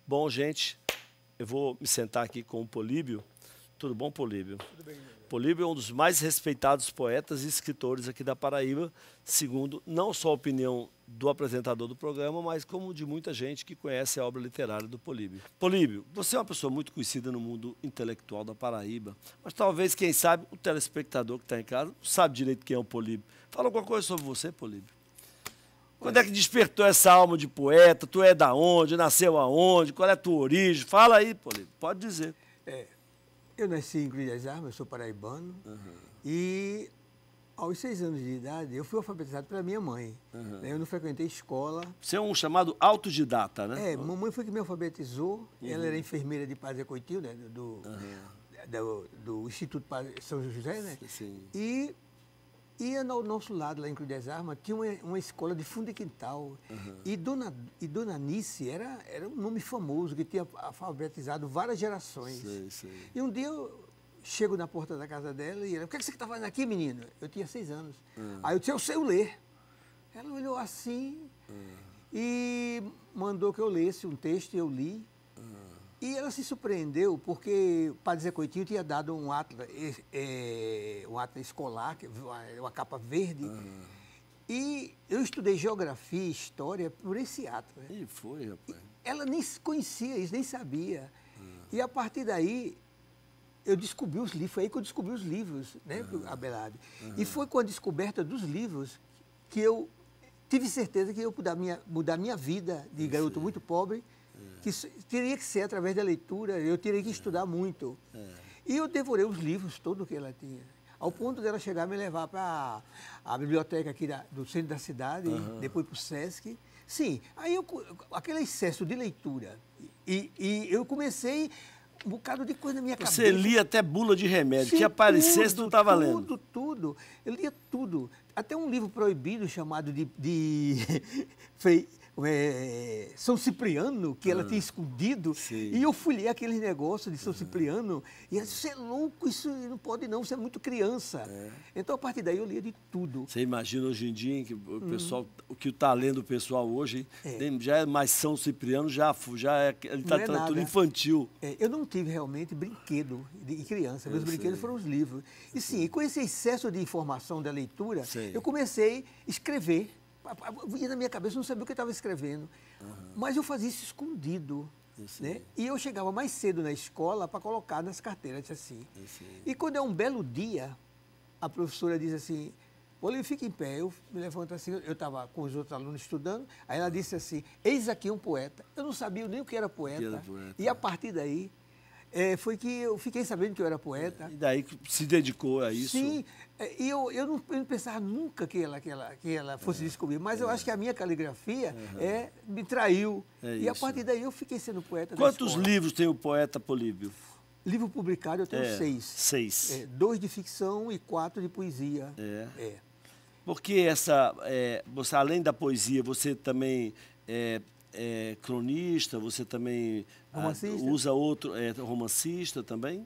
Bom, gente, eu vou me sentar aqui com o Políbio. Tudo bom, Políbio? Tudo bem, meu. Políbio é um dos mais respeitados poetas e escritores aqui da Paraíba, segundo não só a opinião do apresentador do programa, mas como de muita gente que conhece a obra literária do Políbio. Políbio, você é uma pessoa muito conhecida no mundo intelectual da Paraíba, mas talvez, quem sabe, o telespectador que está em casa não sabe direito quem é o Políbio. Fala alguma coisa sobre você, Políbio. Quando é que despertou essa alma de poeta? Tu é da onde? Nasceu aonde? Qual é a tua origem? Fala aí, Políbio. Pode dizer. Eu nasci em Cruz das Armas, eu sou paraibano. E aos 6 anos de idade, eu fui alfabetizado pela minha mãe. Eu não frequentei escola. Você é um chamado autodidata, né? Mamãe foi que me alfabetizou. Ela era enfermeira de Padre Coitinho, né? Do Instituto Padre São José, né? Sim. E ao nosso lado, lá em Cruz das Armas, tinha uma escola de fundo de quintal. E Dona Nice era um nome famoso, que tinha alfabetizado várias gerações. Sei. E um dia eu chego na porta da casa dela e ela, o que é que você está fazendo aqui, menino? Eu tinha 6 anos. Aí eu disse, eu sei ler. Ela olhou assim e mandou que eu lesse um texto e eu li. E ela se surpreendeu porque o Padre Zé Coitinho tinha dado um atlas escolar, uma capa verde. E eu estudei geografia e história por esse atlas. E foi, rapaz. Ela nem conhecia isso, nem sabia. E a partir daí, eu descobri os livros. Foi aí que eu descobri os livros, né, Abelardo? E foi com a descoberta dos livros que eu tive certeza que eu podia mudar minha vida de garoto muito pobre, que teria que ser através da leitura, eu teria que estudar muito. E eu devorei os livros, todos que ela tinha. Ao ponto dela chegar e me levar para a biblioteca aqui do centro da cidade, depois para o Sesc. Sim, aí aquele excesso de leitura. E eu comecei um bocado de coisa na minha cabeça. Você lia até bula de remédio, Sim, que aparecesse tu estava lendo. Tudo. Eu lia tudo. Até um livro proibido chamado de São Cipriano, que ela tinha escondido. Sim. E eu fui ler aqueles negócios de São Cipriano. E ela disse, você é louco, isso não pode não, você é muito criança. Então, a partir daí, eu lia de tudo. Você imagina hoje em dia que o pessoal, o que está lendo o pessoal hoje, já é mais São Cipriano, ele está tratando infantil. Eu não tive realmente brinquedo de criança, meus brinquedos foram os livros. E sim, com esse excesso de informação da leitura, eu comecei a escrever. Ia na minha cabeça, eu não sabia o que eu estava escrevendo. Mas eu fazia isso escondido. Né? E eu chegava mais cedo na escola para colocar nas carteiras, assim. E quando é um belo dia, a professora diz assim, Políbio, fica em pé. Eu me levanto assim, eu estava com os outros alunos estudando, aí ela disse assim, eis aqui um poeta. Eu não sabia nem o que era poeta. E a partir daí, foi que eu fiquei sabendo que eu era poeta. E daí se dedicou a isso? Sim, e eu não pensava nunca que ela fosse descobrir, mas eu acho que a minha caligrafia me traiu. E a partir daí eu fiquei sendo poeta. Quantos livros tem o poeta Políbio? Livro publicado eu tenho 6. 6. 2 de ficção e 4 de poesia. Porque você, além da poesia, você também é cronista, você também usa outro, romancista também?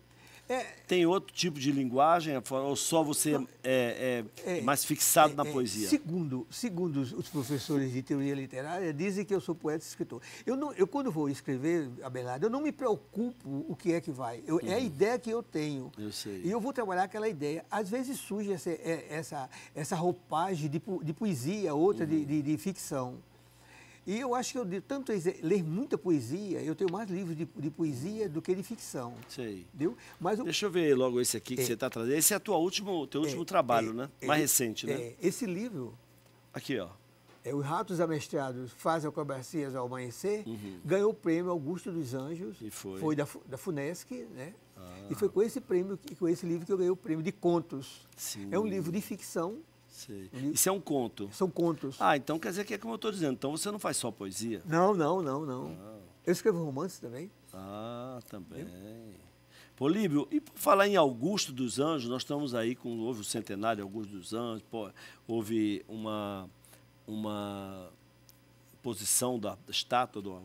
Tem outro tipo de linguagem, ou só você é mais fixado na poesia? Segundo os professores de teoria literária, dizem que eu sou poeta e escritor. Eu quando vou escrever, Abelardo, eu não me preocupo o que é que vai. É a ideia que eu tenho. Eu sei. E eu vou trabalhar aquela ideia. Às vezes surge essa roupagem de poesia, outra de ficção. E eu acho que eu, de tanto ler muita poesia, eu tenho mais livros de poesia do que de ficção. Sei. Entendeu? Mas deixa eu ver logo esse aqui que você está trazendo. Esse é teu último trabalho, né? Mais recente, né? Esse livro... Aqui, ó. Os Ratos Amestrados Fazem Acrobacias ao Amanhecer, ganhou o prêmio Augusto dos Anjos. E foi da FUNESC, né? E foi com esse livro que eu ganhei o prêmio de contos. Sim. É um livro de ficção. Sei. Isso é um conto? São contos. Então quer dizer que é como eu estou dizendo. Então você não faz só poesia? Não. Eu escrevo romance também. Também. Políbio, e por falar em Augusto dos Anjos, nós estamos aí houve o centenário de Augusto dos Anjos, houve uma posição da estátua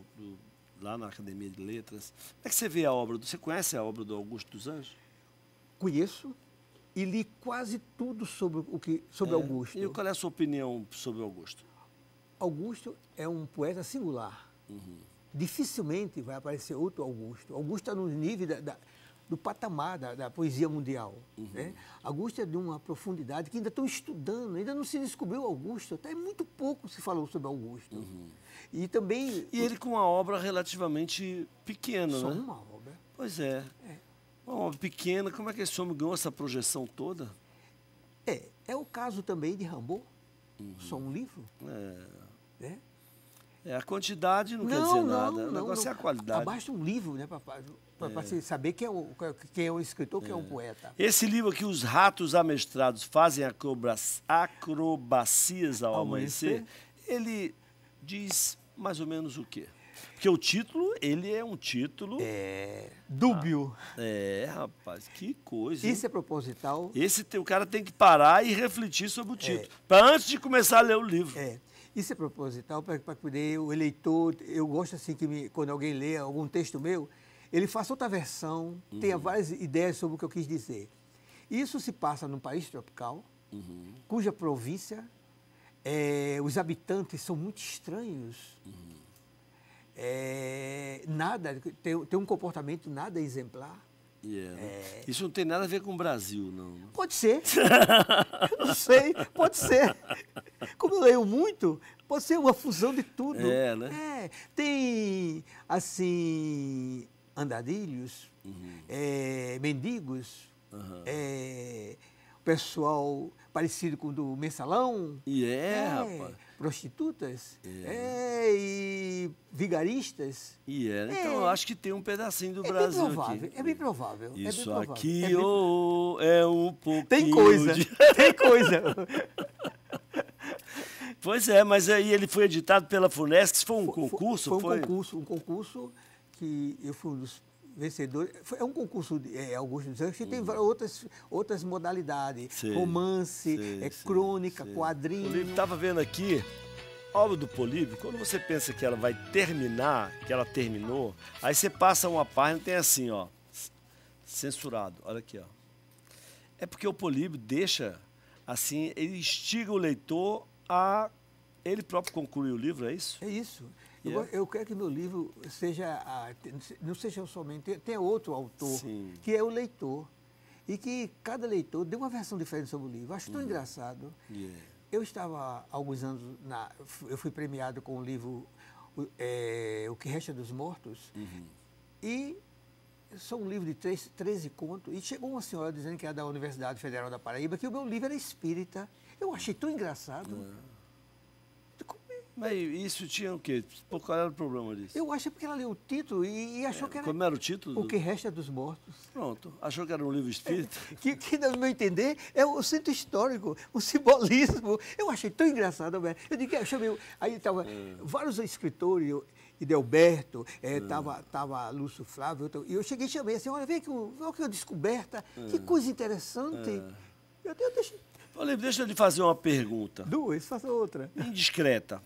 lá na Academia de Letras. Como é que você vê a obra? Você conhece a obra do Augusto dos Anjos? Conheço. E li quase tudo sobre Augusto. E qual é a sua opinião sobre Augusto? Augusto é um poeta singular. dificilmente vai aparecer outro Augusto. Augusto está no nível do patamar da poesia mundial. Né? Augusto é de uma profundidade que ainda estão estudando, ainda não se descobriu Augusto, até muito pouco se falou sobre Augusto. E também... E ele com uma obra relativamente pequena, só né? uma obra. Pois é. Uma obra pequena, como é que esse homem ganhou essa projeção toda? É o caso também de Rambaud, só um livro. Né? A quantidade não quer dizer nada, o negócio é a qualidade. Basta um livro, né, para se saber quem é o escritor, quem é um poeta. Esse livro aqui, Os Ratos Amestrados Fazem Acrobacias ao Amanhecer, ele diz mais ou menos o quê? Porque o título, ele é um título... dúbio. Rapaz, que coisa. Isso é proposital. O cara tem que parar e refletir sobre o título, para antes de começar a ler o livro. Isso é proposital para poder o eleitor... Eu gosto assim que quando alguém lê algum texto meu, ele faça outra versão, tenha várias ideias sobre o que eu quis dizer. Isso se passa num país tropical, cuja província, os habitantes são muito estranhos. Tem um comportamento nada exemplar. Isso não tem nada a ver com o Brasil, não. Pode ser. Não sei, pode ser. Como eu leio muito, pode ser uma fusão de tudo. Né? Tem, assim, andadilhos, mendigos, pessoal parecido com o do mensalão. Rapaz. Prostitutas. E vigaristas. Então eu acho que tem um pedacinho do Brasil aqui. É bem provável. Isso aqui é um pouquinho... Tem coisa, tem coisa. Pois é, mas aí ele foi editado pela FUNESC, foi um concurso? Foi um concurso que eu fui um dos vencedores. É um concurso de Augusto dos Anjos que tem outras modalidades. Romance, crônica, quadrinho. Políbio, estava vendo aqui, a obra do Políbio, quando você pensa que ela vai terminar, que ela terminou, aí você passa uma página e tem assim, ó, censurado, olha aqui, ó. É porque o Políbio deixa, assim, ele instiga o leitor a ele próprio concluir o livro, é isso? É isso. Eu quero que meu livro não seja somente... Tenha outro autor, que é o leitor. E que cada leitor dê uma versão diferente sobre o livro. Acho tão engraçado. Eu estava, há alguns anos, eu fui premiado com o livro O Que Resta dos Mortos. E sou um livro de 13 contos. E chegou uma senhora dizendo que era da Universidade Federal da Paraíba, que o meu livro era espírita. Eu achei tão engraçado. Mas isso tinha o quê? Qual era o problema disso? Eu acho porque ela leu o título e achou que era... Como era o título? O Que Resta dos Mortos. Pronto. Achou que era um livro espírita? Que no meu entender, é o centro histórico, o simbolismo. Eu achei tão engraçado, velho. Eu digo, eu chamei... Aí estavam vários escritores, Idelberto, tava Lúcio Flávio, e eu cheguei e chamei assim, olha, vem que uma descoberta, que coisa interessante. Olha, deixa eu lhe fazer uma pergunta. Duas, faça outra. Indiscreta.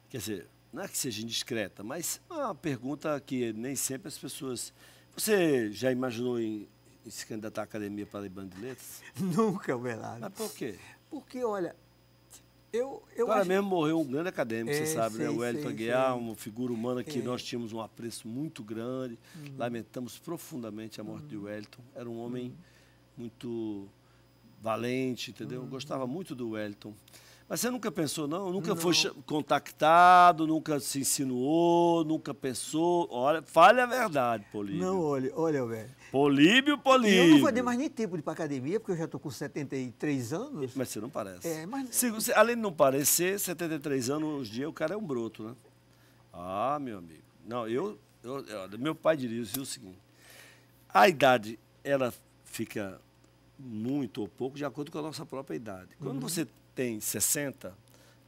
Quer dizer, não é que seja indiscreta, mas uma pergunta que nem sempre as pessoas... Você já imaginou em se candidatar à Academia Paraibana de Letras? Nunca, Belardo. Mas por quê? Porque, olha, eu Agora acho... mesmo morreu um grande acadêmico, você sabe, né? O Wellington Aguiar, uma figura humana que nós tínhamos um apreço muito grande. Lamentamos profundamente a morte de Wellington. Era um homem muito... valente, entendeu? Eu gostava muito do Wellington. Mas você nunca pensou, não? Nunca foi contactado, nunca se insinuou, nunca pensou? Olha, fale a verdade, Políbio. Não, olha, velho. Políbio. Eu não vou ter mais nem tempo de ir para academia, porque eu já estou com 73 anos. Mas você não parece. Mas... Além de não parecer, 73 anos, hoje em dia, o cara é um broto, né? Ah, meu amigo. Não, meu pai diria o seguinte, a idade, ela fica... muito ou pouco, de acordo com a nossa própria idade. Quando você tem 60,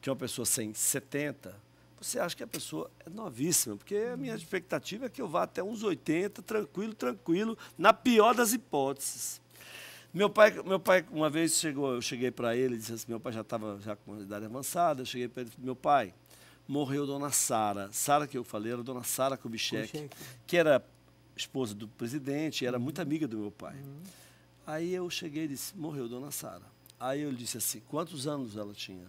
que é uma pessoa sem 70, você acha que a pessoa é novíssima, porque a minha expectativa é que eu vá até uns 80, tranquilo, na pior das hipóteses. Meu pai uma vez eu cheguei para ele e disse assim, meu pai já estava com uma idade avançada, eu cheguei para ele e disse, meu pai, morreu Dona Sara. Sara que eu falei era Dona Sara Kubitschek, que era esposa do presidente, era muito amiga do meu pai. Aí eu cheguei e disse, morreu Dona Sara. Aí eu disse assim, quantos anos ela tinha?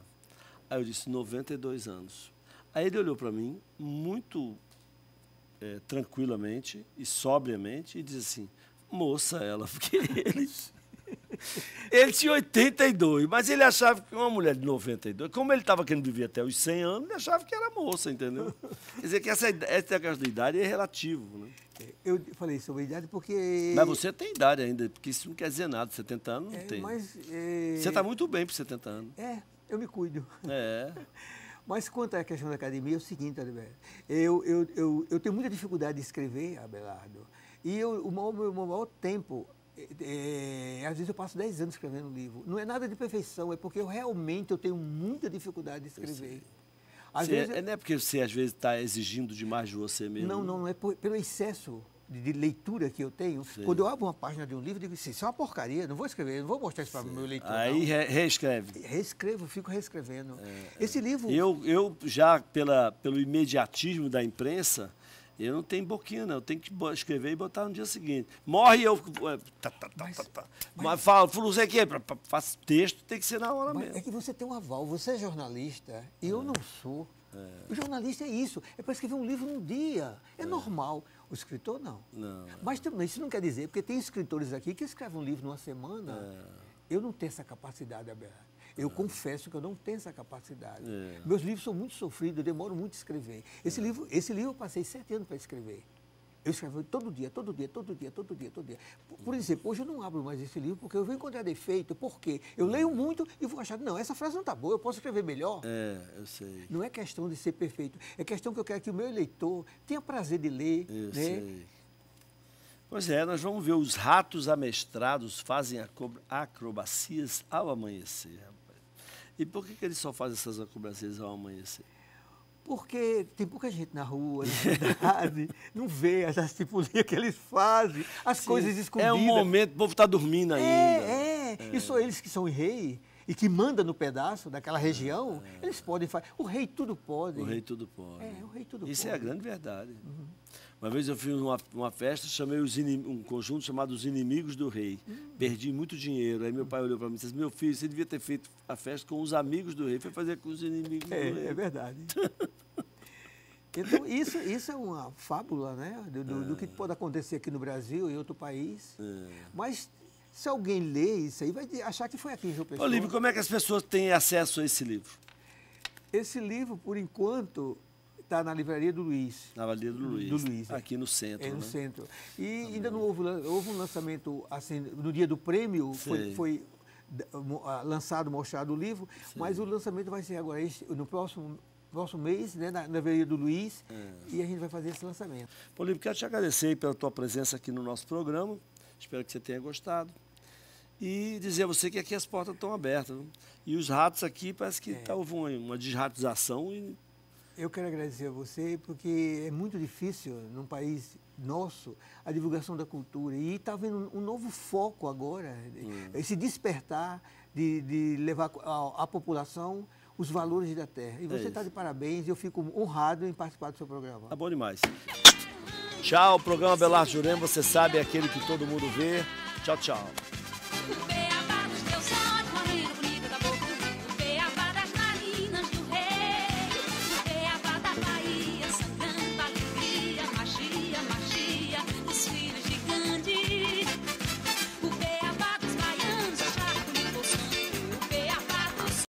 Aí eu disse, 92 anos. Aí ele olhou para mim, muito tranquilamente e sobriamente e diz assim, moça ela, porque ele tinha 82, mas ele achava que uma mulher de 92, como ele estava querendo viver até os 100 anos, ele achava que era moça, entendeu? Quer dizer que essa questão da idade é relativo, né? Eu falei sobre a idade porque... Mas você tem idade ainda, porque isso não quer dizer nada, 70 anos não tem. Mas, você está muito bem para 70 anos. Eu me cuido. É. Mas quanto à questão da academia, é o seguinte, Adalberto, eu tenho muita dificuldade de escrever, Abelardo, e o meu maior tempo, às vezes eu passo 10 anos escrevendo um livro. Não é nada de perfeição, é porque eu tenho muita dificuldade de escrever. Às vezes, não é porque você às vezes está exigindo demais de você mesmo? Não é pelo excesso de leitura que eu tenho. Sim. Quando eu abro uma página de um livro, eu digo assim, isso é uma porcaria, não vou escrever, não vou mostrar isso para o meu leitor. Aí reescreve. Reescrevo, fico reescrevendo. Esse livro... Eu já, pelo imediatismo da imprensa, eu não tenho boquinha, não. Eu tenho que escrever e botar no dia seguinte. Morre eu... Mas falo, não sei o quê, faço texto, tem que ser na hora mesmo. É que você tem um aval, você é jornalista e eu não sou. O jornalista é isso, é para escrever um livro num dia, é normal. O escritor, não. Mas também, isso não quer dizer, porque tem escritores aqui que escrevem um livro numa semana. Eu não tenho essa capacidade, Abelardo. Eu confesso que eu não tenho essa capacidade. Meus livros são muito sofridos, eu demoro muito a escrever. Esse livro eu passei 7 anos para escrever. Eu escrevo todo dia. Por exemplo, hoje eu não abro mais esse livro porque eu vou encontrar defeito. Por quê? Eu leio muito e vou achar, não, essa frase não está boa, eu posso escrever melhor. Eu sei. Não é questão de ser perfeito, é questão que eu quero que o meu leitor tenha prazer de ler. Eu sei. Pois é, nós vamos ver os ratos amestrados fazem acrobacias ao amanhecer. Rapaz. E por que eles só fazem essas acrobacias ao amanhecer? Porque tem pouca gente na rua, na cidade, não vê as artipulias que eles fazem, as coisas escondidas. É um momento, o povo está dormindo ainda. E só eles que são rei e que mandam no pedaço daquela região, eles podem fazer. O rei tudo pode. O rei tudo pode. O rei tudo Isso pode. É a grande verdade. Uma vez eu fiz uma festa, chamei um conjunto chamado Os Inimigos do Rei. Perdi muito dinheiro. Aí meu pai olhou para mim e disse, meu filho, você devia ter feito a festa com os amigos do rei. Foi fazer com os inimigos do rei. É verdade. Então, isso é uma fábula, né? Do que pode acontecer aqui no Brasil e em outro país. Mas se alguém lê isso aí, vai achar que foi aqui em João Pessoa. Olívio, como é que as pessoas têm acesso a esse livro? Esse livro, por enquanto, está na Livraria do Luiz. Na Livraria do Luiz. Aqui no centro. No centro. E ainda não houve um lançamento, assim, no dia do prêmio, foi lançado, mostrado o livro, mas o lançamento vai ser agora, no próximo mês, né, na Livraria do Luiz, e a gente vai fazer esse lançamento. Olívio, quero te agradecer pela tua presença aqui no nosso programa, espero que você tenha gostado. E dizer a você que aqui as portas estão abertas. Viu? E os ratos aqui parece que houve uma desratização. Eu quero agradecer a você, porque é muito difícil, num país nosso, a divulgação da cultura. E está havendo um novo foco agora, esse despertar de levar à população os valores da terra. E você está de parabéns e eu fico honrado em participar do seu programa. Tá bom demais. Tchau, o programa Abelardo Jurema, você sabe, é aquele que todo mundo vê. Tchau, tchau.